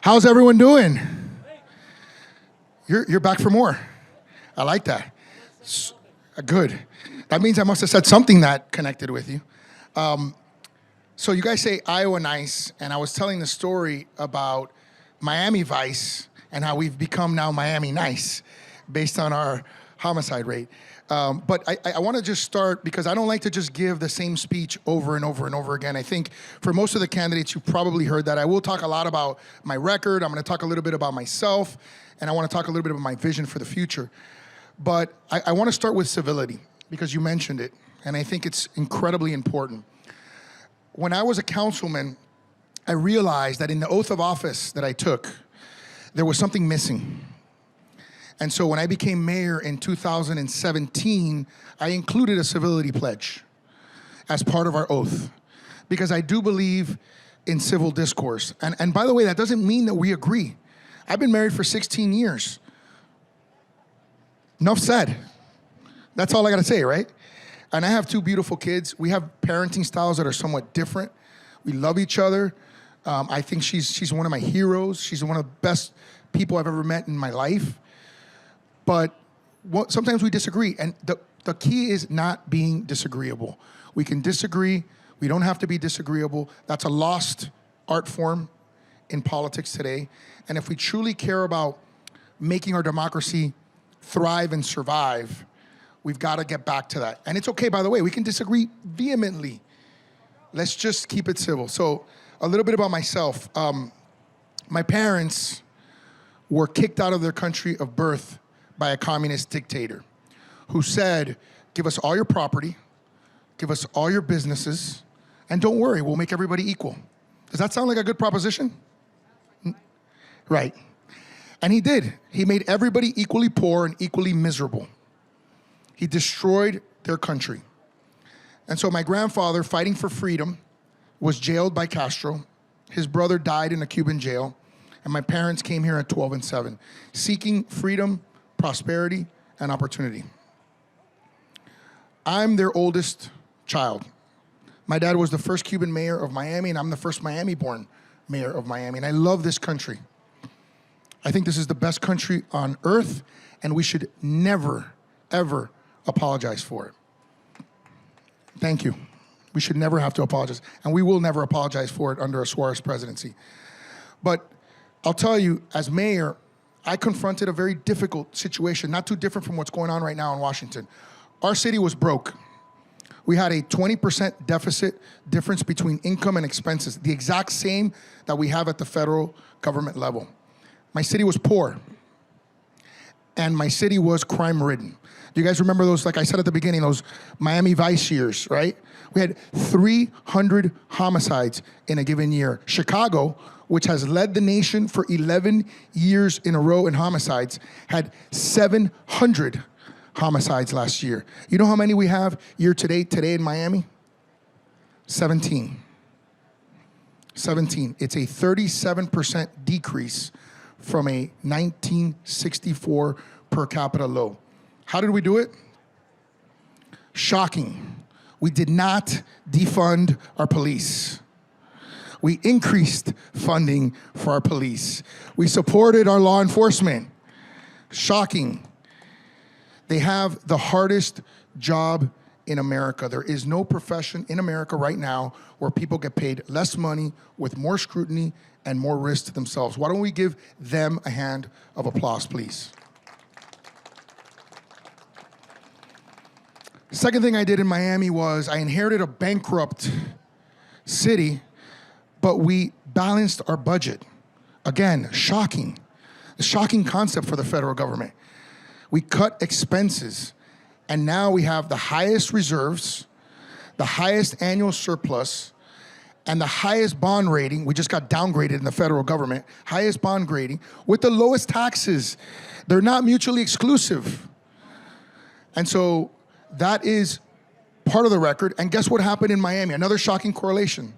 How's everyone doing? You're back for more. I like that. Good. That means I must have said something that connected with you. So you guys say Iowa nice, and I was telling the story about Miami Vice and how we've become now Miami nice based on our homicide rate. But I want to just start because I don't like to just give the same speech over and over and over again. I think for most of the candidates, you've probably heard that. I will talk a lot about my record. I'm going to talk a little bit about myself, and I want to talk a little bit about my vision for the future. But I want to start with civility because you mentioned it, and I think it's incredibly important. When I was a councilman, I realized that in the oath of office that I took, there was something missing. And so when I became mayor in 2017, I included a civility pledge as part of our oath because I do believe in civil discourse. And by the way, that doesn't mean that we agree. I've been married for 16 years. Enough said. That's all I gotta say, right? And I have two beautiful kids. We have parenting styles that are somewhat different. We love each other. I think she's one of my heroes. She's one of the best people I've ever met in my life. But sometimes we disagree, and the key is not being disagreeable. We can disagree. We don't have to be disagreeable. That's a lost art form in politics today. And if we truly care about making our democracy thrive and survive, we've got to get back to that. And it's okay, by the way, we can disagree vehemently. Let's just keep it civil. So a little bit about myself. My parents were kicked out of their country of birth by a communist dictator who said, give us all your property, give us all your businesses, and don't worry, we'll make everybody equal. Does that sound like a good proposition? Right. And he did. He made everybody equally poor and equally miserable. He destroyed their country. And so my grandfather, fighting for freedom, was jailed by Castro. His brother died in a Cuban jail. And my parents came here at 12 and 7, seeking freedom, prosperity, and opportunity. I'm their oldest child. My dad was the first Cuban mayor of Miami, and I'm the first Miami-born mayor of Miami. And I love this country. I think this is the best country on earth, and we should never, ever apologize for it. Thank you. We should never have to apologize, and we will never apologize for it under a Suarez presidency. But I'll tell you, as mayor, I confronted a very difficult situation, not too different from what's going on right now in Washington. Our city was broke. We had a 20% deficit difference between income and expenses, the exact same that we have at the federal government level. My city was poor, and my city was crime-ridden. Do you guys remember those, like I said at the beginning, those Miami Vice years, right? We had 300 homicides in a given year. Chicago, which has led the nation for 11 years in a row in homicides, had 700 homicides last year. You know how many we have year to date today in Miami? 17. 17. It's a 37% decrease from a 1964 per capita low. How did we do it? Shocking. We did not defund our police. We increased funding for our police. We supported our law enforcement. Shocking. They have the hardest job in America. There is no profession in America right now where people get paid less money with more scrutiny and more risk to themselves. Why don't we give them a hand of applause, please? Second thing I did in Miami was I inherited a bankrupt city, but we balanced our budget. Again, shocking. A shocking concept for the federal government. We cut expenses, and now we have the highest reserves, the highest annual surplus, and the highest bond rating. We just got downgraded in the federal government. Highest bond rating with the lowest taxes. They're not mutually exclusive. And so that is part of the record. And guess what happened in Miami? Another shocking correlation.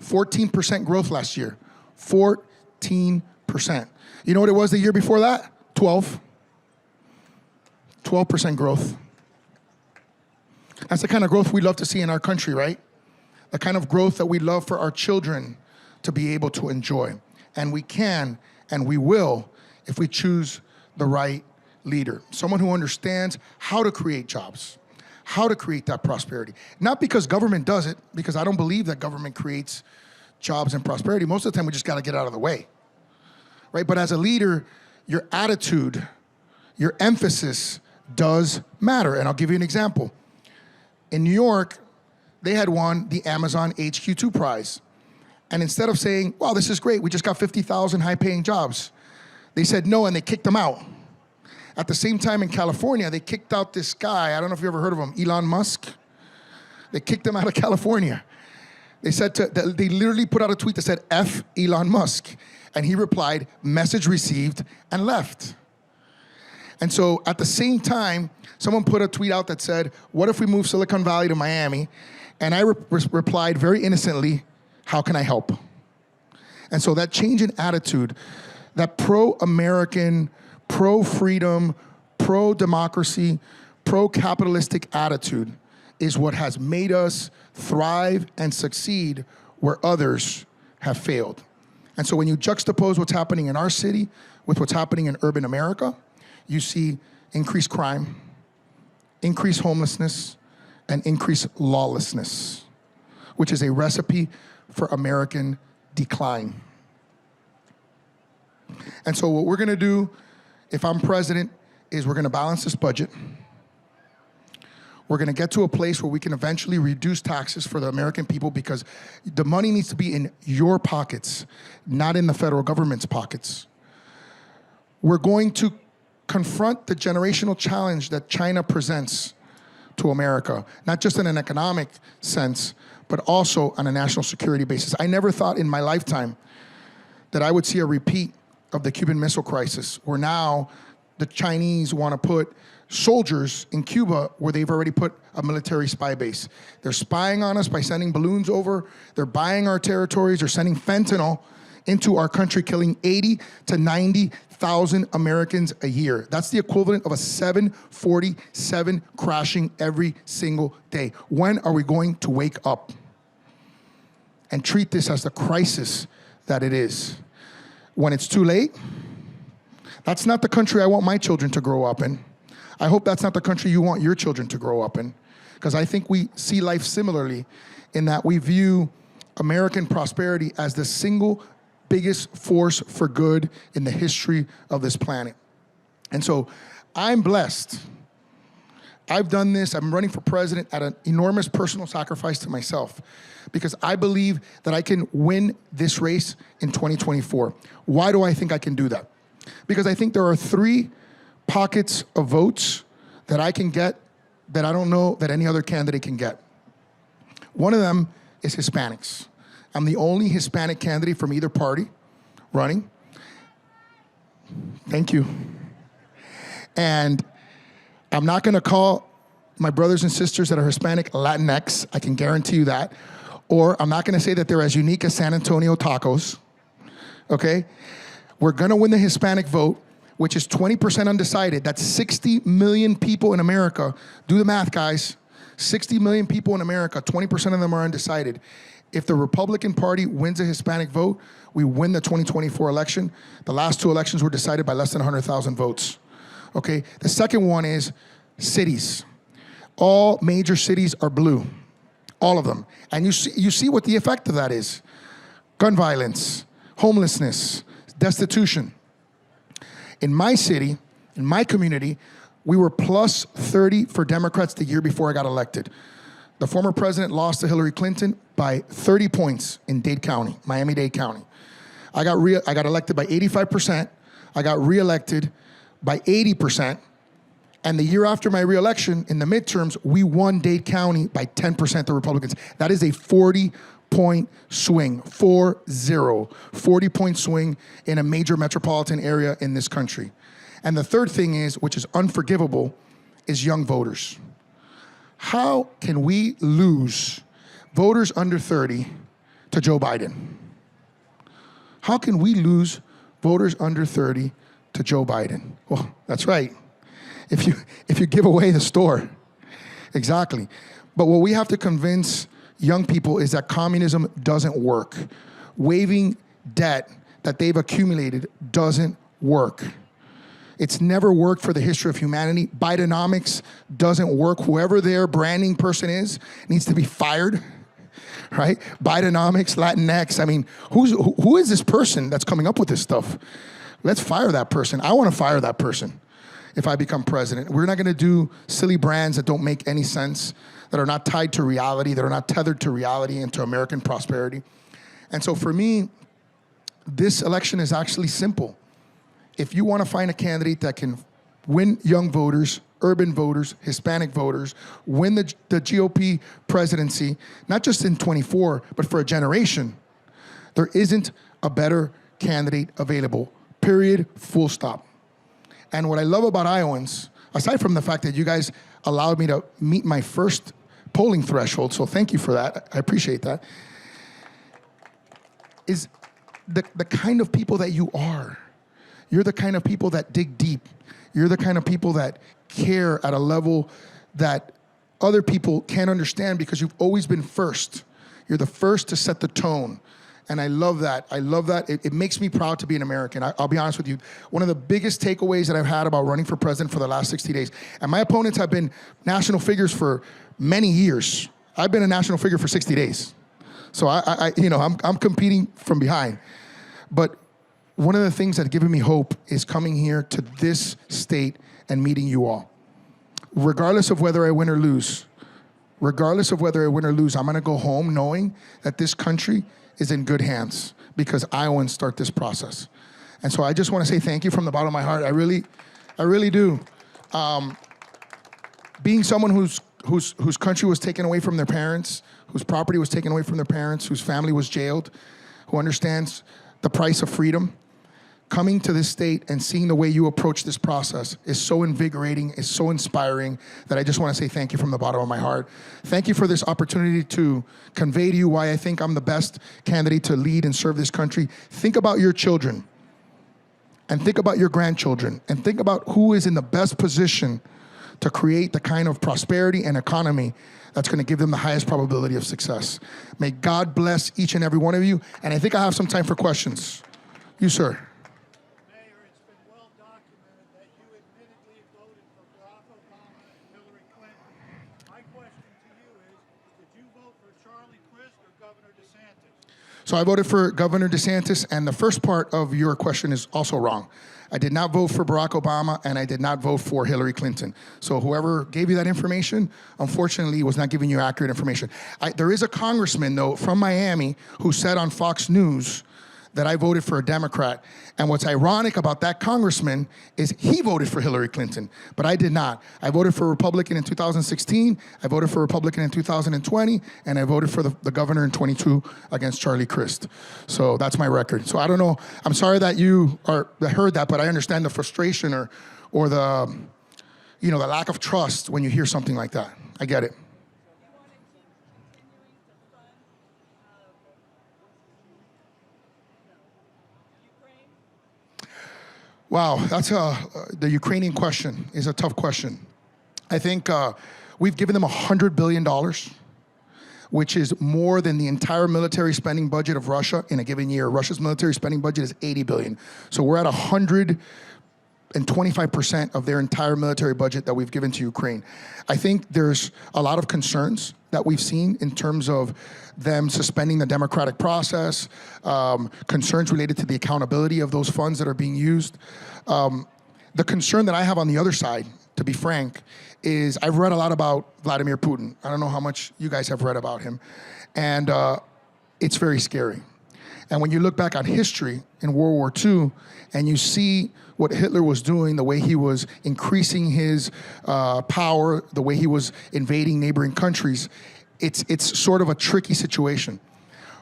14% growth last year. 14%. You know what it was the year before that? 12%. 12% growth. That's the kind of growth we love to see in our country, right? The kind of growth that we love for our children to be able to enjoy. and we can, and we will if we choose the right leader. Someone who understands how to create jobs, how to create that prosperity. Not because government does it, because I don't believe that government creates jobs and prosperity. Most of the time, we just got to get out of the way, right? But as a leader, your attitude, your emphasis does matter. And I'll give you an example. In New York, they had won the Amazon HQ2 prize. And instead of saying, wow, this is great, we just got 50,000 high-paying jobs, they said no, and they kicked them out. At the same time in California, they kicked out this guy, I don't know if you ever heard of him, Elon Musk. They kicked him out of California. They literally put out a tweet that said, F Elon Musk. And he replied, message received, and left. And so at the same time, someone put a tweet out that said, what if we move Silicon Valley to Miami? And I replied very innocently, how can I help? And so that change in attitude, that pro-American, pro-freedom, pro-democracy, pro-capitalistic attitude is what has made us thrive and succeed where others have failed. And so when you juxtapose what's happening in our city with what's happening in urban America, you see increased crime, increased homelessness, and increased lawlessness, which is a recipe for American decline. And so what we're gonna do, if I'm president, is we're gonna balance this budget. We're gonna get to a place where we can eventually reduce taxes for the American people, because the money needs to be in your pockets, not in the federal government's pockets. We're going to confront the generational challenge that China presents to America, not just in an economic sense, but also on a national security basis. I never thought in my lifetime that I would see a repeat of the Cuban Missile Crisis, where now the Chinese want to put soldiers in Cuba where they've already put a military spy base. They're spying on us by sending balloons over. They're buying our territories. They're sending fentanyl into our country, killing 80 to 90,000 Americans a year. That's the equivalent of a 747 crashing every single day. When are we going to wake up and treat this as the crisis that it is? When it's too late? That's not the country I want my children to grow up in. I hope that's not the country you want your children to grow up in, because I think we see life similarly in that we view American prosperity as the single biggest force for good in the history of this planet. And so I'm blessed. I've done this, I'm running for president at an enormous personal sacrifice to myself, because I believe that I can win this race in 2024. Why do I think I can do that? Because I think there are 3 pockets of votes that I can get that I don't know that any other candidate can get. One of them is Hispanics. I'm the only Hispanic candidate from either party running. Thank you. And I'm not gonna call my brothers and sisters that are Hispanic Latinx, I can guarantee you that. Or I'm not gonna say that they're as unique as San Antonio tacos, okay? We're gonna win the Hispanic vote, which is 20% undecided. That's 60 million people in America. Do the math, guys. 60 million people in America, 20% of them are undecided. If the Republican Party wins a Hispanic vote, we win the 2024 election. The last 2 elections were decided by less than 100,000 votes, okay? The second one is cities. All major cities are blue, all of them. And you see what the effect of that is. Gun violence, homelessness, destitution. In my city, in my community, we were plus 30 for Democrats the year before I got elected. The former president lost to Hillary Clinton by 30 points in Dade County, Miami-Dade County. I got elected by 85%. I got reelected by 80%. And the year after my reelection, in the midterms, we won Dade County by 10%, the Republicans. That is a 40-point swing, 4-0, 40-point swing in a major metropolitan area in this country. And the third thing is, which is unforgivable, is young voters. How can we lose voters under 30 to Joe Biden? How can we lose voters under 30 to Joe Biden? Well, that's right. If you give away the store. Exactly. But what we have to convince young people is that communism doesn't work. Waiving debt that they've accumulated doesn't work. It's never worked for the history of humanity. Bidenomics doesn't work. Whoever their branding person is needs to be fired, right? Bidenomics, Latinx. I mean, who is this person that's coming up with this stuff? Let's fire that person. I want to fire that person if I become president. We're not going to do silly brands that don't make any sense, that are not tied to reality, that are not tethered to reality and to American prosperity. And so for me, this election is actually simple. If you want to find a candidate that can win young voters, urban voters, Hispanic voters, win the GOP presidency, not just in 24, but for a generation, there isn't a better candidate available, period, full stop. And what I love about Iowans, aside from the fact that you guys allowed me to meet my first polling threshold, so thank you for that, I appreciate that, is the kind of people that you are. You're the kind of people that dig deep. You're the kind of people that care at a level that other people can't understand because you've always been first. You're the first to set the tone. And I love that. I love that. It makes me proud to be an American. I'll be honest with you. One of the biggest takeaways that I've had about running for president for the last 60 days, and my opponents have been national figures for many years. I've been a national figure for 60 days. So I'm competing from behind. But one of the things that have given me hope is coming here to this state and meeting you all. Regardless of whether I win or lose, I'm gonna go home knowing that this country is in good hands because Iowans start this process. And so I just wanna say thank you from the bottom of my heart. I really do. Being someone whose country was taken away from their parents, whose property was taken away from their parents, whose family was jailed, who understands the price of freedom, coming to this state and seeing the way you approach this process is so invigorating, is so inspiring that I just want to say thank you from the bottom of my heart. Thank you for this opportunity to convey to you why I think I'm the best candidate to lead and serve this country. Think about your children and think about your grandchildren and think about who is in the best position to create the kind of prosperity and economy that's going to give them the highest probability of success. May God bless each and every one of you. And I think I have some time for questions. You, sir. Mayor, it's been well documented that you admittedly voted for Barack Obama and Hillary Clinton. My question to you is, did you vote for Charlie Crist or Governor DeSantis? So I voted for Governor DeSantis, and the first part of your question is also wrong. I did not vote for Barack Obama, and I did not vote for Hillary Clinton. So whoever gave you that information, unfortunately, was not giving you accurate information. There is a congressman, though, from Miami who said on Fox News that I voted for a Democrat. And what's ironic about that congressman is he voted for Hillary Clinton, but I did not. I voted for a Republican in 2016, I voted for a Republican in 2020, and I voted for the governor in 22 against Charlie Crist. So that's my record. So I don't know, I'm sorry that you heard that, but I understand the frustration or the lack of trust when you hear something like that. I get it. Wow, that's the Ukrainian question is a tough question. I think we've given them $100 billion, which is more than the entire military spending budget of Russia in a given year. Russia's military spending budget is $80 billion. So we're at 125% of their entire military budget that we've given to Ukraine. I think there's a lot of concerns that we've seen in terms of them suspending the democratic process, concerns related to the accountability of those funds that are being used. The concern that I have on the other side, to be frank, is I've read a lot about Vladimir Putin. I don't know how much you guys have read about him. And it's very scary. And when you look back on history in World War II and you see what Hitler was doing, the way he was increasing his power, the way he was invading neighboring countries, it's sort of a tricky situation.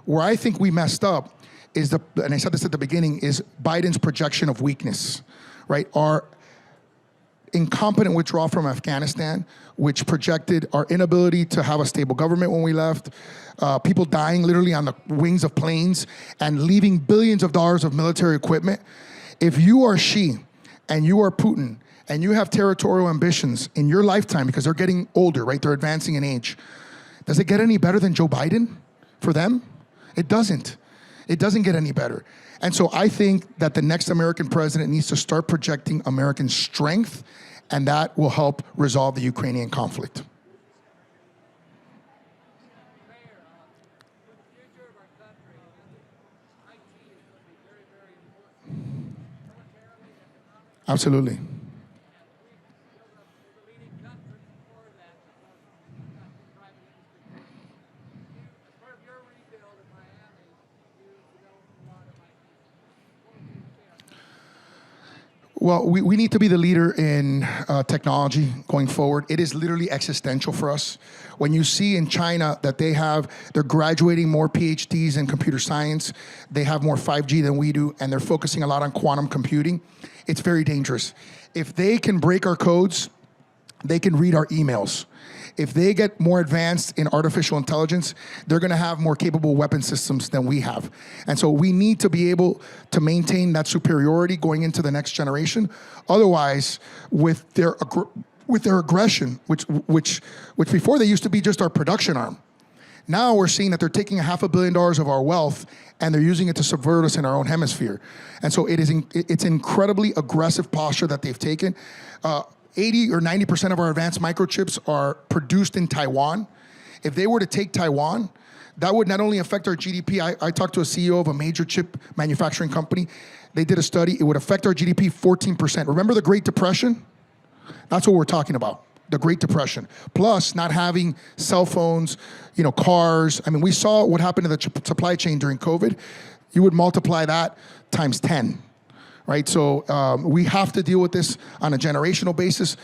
Where I think we messed up is, and I said this at the beginning, is Biden's projection of weakness, right? Our incompetent withdrawal from Afghanistan, which projected our inability to have a stable government when we left, people dying literally on the wings of planes and leaving billions of dollars of military equipment. If you are Xi and you are Putin and you have territorial ambitions in your lifetime, because they're getting older, right? They're advancing in age. Does it get any better than Joe Biden for them? It doesn't. It doesn't get any better. And so I think that the next American president needs to start projecting American strength, and that will help resolve the Ukrainian conflict. Absolutely. Well, we need to be the leader in technology going forward. It is literally existential for us. When you see in China that they're graduating more PhDs in computer science, they have more 5G than we do, and they're focusing a lot on quantum computing, it's very dangerous. If they can break our codes, they can read our emails. If they get more advanced in artificial intelligence, they're gonna have more capable weapon systems than we have. And so we need to be able to maintain that superiority going into the next generation. Otherwise, with their aggression, which before they used to be just our production arm, now we're seeing that they're taking $500 million of our wealth and they're using it to subvert us in our own hemisphere. And so it's incredibly aggressive posture that they've taken. 80 or 90% of our advanced microchips are produced in Taiwan. If they were to take Taiwan, that would not only affect our GDP. I talked to a CEO of a major chip manufacturing company. They did a study. It would affect our GDP 14%. Remember the Great Depression? That's what we're talking about, the Great Depression. Plus not having cell phones, cars. I mean, we saw what happened to the supply chain during COVID. You would multiply that times 10. Right, so we have to deal with this on a generational basis.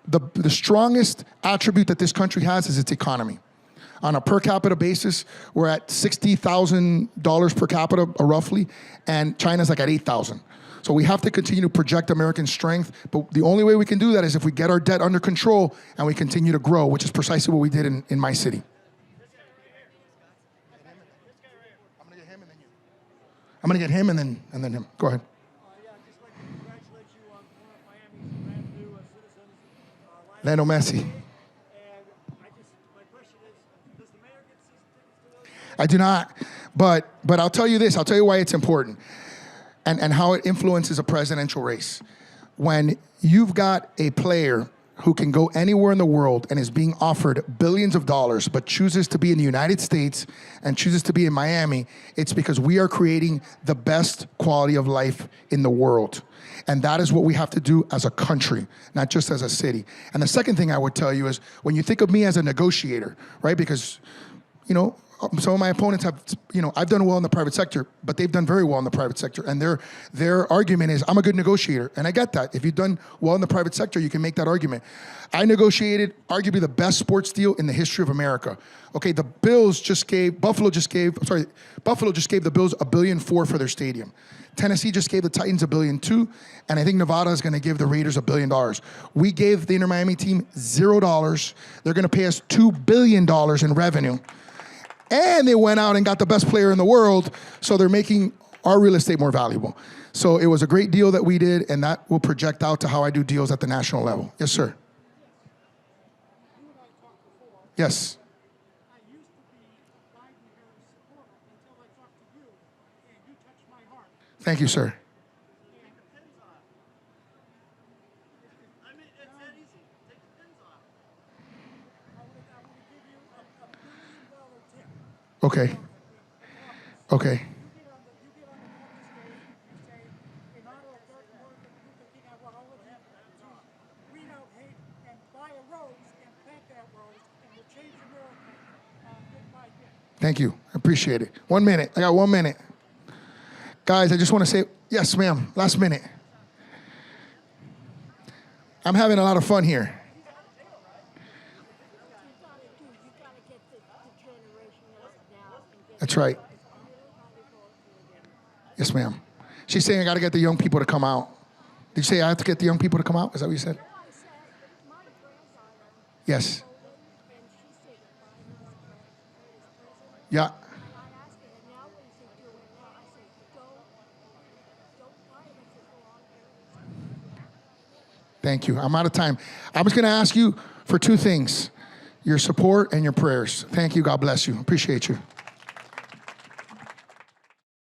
The strongest attribute that this country has is its economy. On a per capita basis, we're at $60,000 per capita, roughly, and China's like at 8,000. So we have to continue to project American strength, but the only way we can do that is if we get our debt under control and we continue to grow, which is precisely what we did in my city. I'm gonna get him and then you. I'm gonna get him and then him. Go ahead. Lionel Messi. I do not, but I'll tell you this. I'll tell you why it's important and how it influences a presidential race. When you've got a player who can go anywhere in the world and is being offered billions of dollars, but chooses to be in the United States and chooses to be in Miami, it's because we are creating the best quality of life in the world. And that is what we have to do as a country, not just as a city. And the second thing I would tell you is when you think of me as a negotiator, right? Because, some of my opponents have, I've done well in the private sector, but they've done very well in the private sector. And their argument is, I'm a good negotiator. And I get that. If you've done well in the private sector, you can make that argument. I negotiated arguably the best sports deal in the history of America. Okay, Buffalo just gave the Bills $1.4 billion for their stadium. Tennessee just gave the Titans $1.2 billion, and I think Nevada is going to give the Raiders $1 billion. We gave the Inter Miami team $0. They're going to pay us $2 billion in revenue. And they went out and got the best player in the world, so they're making our real estate more valuable. So it was a great deal that we did, and that will project out to how I do deals at the national level. Yes, sir. Yes. I used to be a Biden-Harris supporter until I talked to you, and you touched my heart. Thank you, sir. Take the pins off. I mean, it's that easy. Take the pins off. I want to give you a $1 billion tip. Okay. Okay. You get on the stage, you say, in honor of Martin Luther King, I want all of you to weed out hate and buy a rose and plant that rose, and we'll change America bit by bit. Thank you. I appreciate it. 1 minute. I got 1 minute. Guys, I just want to say, yes, ma'am, last minute. I'm having a lot of fun here. That's right. Yes, ma'am. She's saying I got to get the young people to come out. Did you say I have to get the young people to come out? Is that what you said? Yes. Yeah. Thank you. I'm out of time. I was going to ask you for two things, your support and your prayers. Thank you. God bless you. Appreciate you.